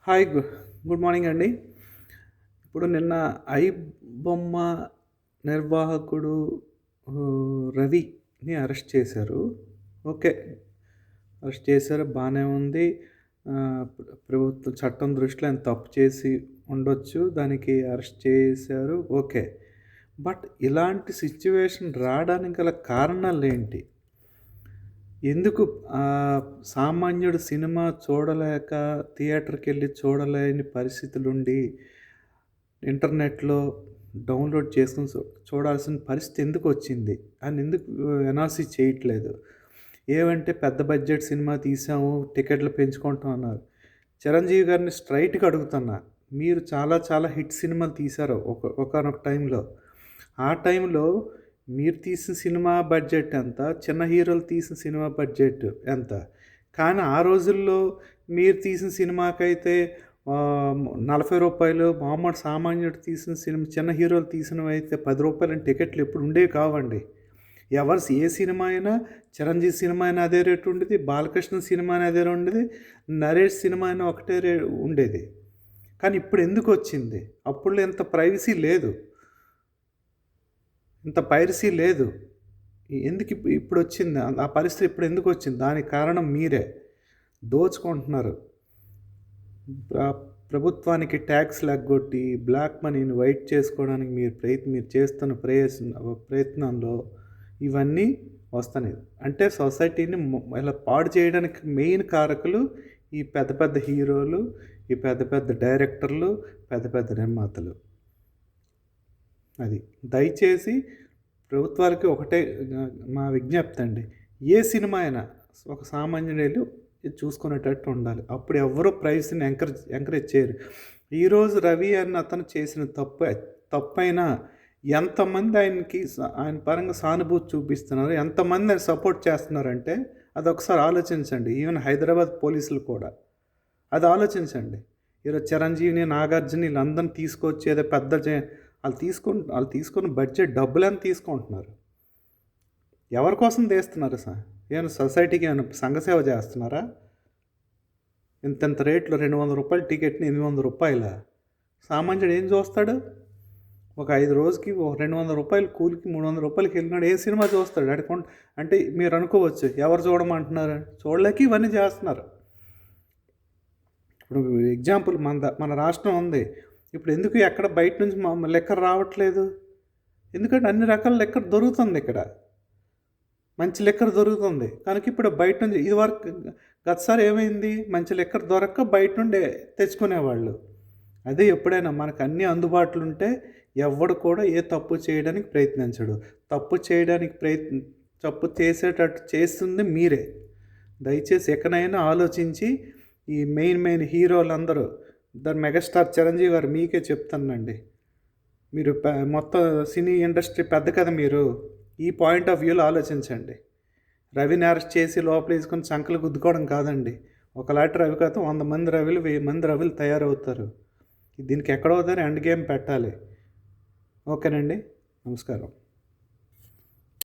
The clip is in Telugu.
హాయ్ గుడ్ మార్నింగ్ అండి. ఇప్పుడు నిన్న ఐ బొమ్మ నిర్వాహకుడు రవిని అరెస్ట్ చేశారు. ఓకే. అరెస్ట్ చేశారు, బానే ఉంది. ప్రభుత్వం చట్టం దృష్టిలో ఆయన తప్పు చేసి ఉండొచ్చు. దానికి అరెస్ట్ చేశారు. ఓకే. బట్ ఇలాంటి సిట్యుయేషన్ రావడానికి గల కారణాలేంటి? ఎందుకు సామాన్యుడు సినిమా చూడలేక థియేటర్‌కెళ్ళి చూడలేని పరిస్థితులుండి ఇంటర్నెట్‌లో డౌన్‌లోడ్ చేసుకొని చూడాల్సిన పరిస్థితి ఎందుకొచ్చింది అని ఎందుకు అనాలిసిస్ చేయట్లేదు? ఏవంటే పెద్ద బడ్జెట్ సినిమా తీసాము, టికెట్లు పెంచుకుంటాం అన్నారు. చిరంజీవి గారిని స్ట్రెయిట్‌గా అడుగుతున్నా. మీరు చాలా చాలా హిట్ సినిమాలు తీశారు ఒకానొక టైంలో. ఆ టైంలో మీరు తీసిన సినిమా బడ్జెట్ ఎంత? చిన్న హీరోలు తీసిన సినిమా బడ్జెట్ ఎంత? కానీ ఆ రోజుల్లో మీరు తీసిన సినిమాకైతే రూ. 40 మామూలు సామాన్యుడు తీసిన సినిమా, చిన్న హీరోలు తీసినవైతే రూ. 10 టికెట్లు ఎప్పుడు ఉండేవి కావండి. ఏ సినిమా అయినా, చిరంజీవి సినిమా అయినా అదే రేటు ఉండేది, బాలకృష్ణ సినిమా అయినా అదే ఉండేది, నరేష్ సినిమా అయినా ఒకటే ఉండేది. కానీ ఇప్పుడు ఎందుకొచ్చింది? అప్పుడులో ఇంత ప్రైవసీ లేదు. ఇంత పైరసీ లేదు. ఎందుకు ఇప్పుడొచ్చింది? ఆ పరిస్థితి ఇప్పుడు ఎందుకొచ్చింది? దానికి కారణం మీరే. దోచుకుంటున్నారు. ప్రభుత్వానికి ట్యాక్స్‌లు ఎగ్గొట్టి బ్లాక్ మనీని వైట్ చేసుకోవడానికి మీరు చేస్తున్న ప్రయత్నంలో ఇవన్నీ వస్తున్నాయి. అంటే సొసైటీని ఇలా పాడు చేయడానికి మెయిన్ కారకులు ఈ పెద్ద పెద్ద హీరోలు, ఈ పెద్ద పెద్ద డైరెక్టర్లు, పెద్ద పెద్ద నిర్మాతలు. అది. దయచేసి ప్రభుత్వాలకి ఒకటే మా విజ్ఞప్తి అండి. ఏ సినిమా అయినా ఒక సామాన్యుడెళ్ళి చూసుకునేటట్టు ఉండాలి. అప్పుడు ఎవ్వరూ ప్రైవసీని ఎంకరేజ్ చేయరు. ఈరోజు రవి అన్న అతను చేసిన తప్పైనా ఎంతమంది ఆయన పరంగా సానుభూతి చూపిస్తున్నారు, ఎంతమంది ఆయన సపోర్ట్ చేస్తున్నారంటే అదొకసారి ఆలోచించండి. ఈవెన్ హైదరాబాద్ పోలీసులు కూడా అది ఆలోచించండి. ఈరోజు చిరంజీవిని, నాగార్జున వీళ్ళందరిని తీసుకొచ్చి ఏదో పెద్ద వాళ్ళు తీసుకున్న బడ్జెట్ డబ్బులని తీసుకుంటున్నారు. ఎవరి కోసం తీస్తున్నారు సార్? ఏమైనా సొసైటీకి ఏమైనా సంఘసేవ చేస్తున్నారా? ఇంతంత రేట్లు రూ. 200 టికెట్ని రూ. 800. సామాన్యుడు ఏం చూస్తాడు? ఒక 5 రోజుకి ఒక రూ. 200 కూలికి రూ. 300కి వెళ్ళినాడు ఏ సినిమా చూస్తాడు? అంటే మీరు అనుకోవచ్చు, ఎవరు చూడమంటున్నారు? చూడలేక ఇవన్నీ చేస్తున్నారు. ఇప్పుడు ఎగ్జాంపుల్ మన రాష్ట్రం ఉంది. ఇప్పుడు ఎందుకు ఎక్కడ బయట నుంచి లిక్కర్ రావట్లేదు? ఎందుకంటే అన్ని రకాల లిక్కర్ దొరుకుతుంది ఇక్కడ. మంచి లిక్కర్ దొరుకుతుంది కనుక ఇప్పుడు బయట నుంచి ఇదివరకు గతసారి ఏమైంది? మంచి లిక్కర్ దొరక్క బయట నుండి తెచ్చుకునేవాళ్ళు. అదే ఎప్పుడైనా మనకు అన్నీ అందుబాటులో ఉంటే ఎవడు కూడా ఏ తప్పు చేయడానికి ప్రయత్నించడు. తప్పు చేసేటట్టు చేస్తుంది మీరే. దయచేసి ఎక్కడైనా ఆలోచించి ఈ మెయిన్ హీరోలందరూ మెగాస్టార్ చిరంజీవి గారు మీకే చెప్తానండి. మీరు మొత్తం సినీ ఇండస్ట్రీ పెద్ద కదా మీరు. ఈ పాయింట్ ఆఫ్ వ్యూలో ఆలోచించండి. రవిని అరెస్ట్ చేసి లోపల వేసుకొని చంకలు గుద్దుకోవడం కాదండి. ఒకలాంటి రవి కాదు 100 మంది రవిలు, 1000 మంది రవిలు తయారవుతారు. దీనికి ఎక్కడవుతారు ఎండ్ గేమ్ పెట్టాలి. ఓకేనండి. నమస్కారం.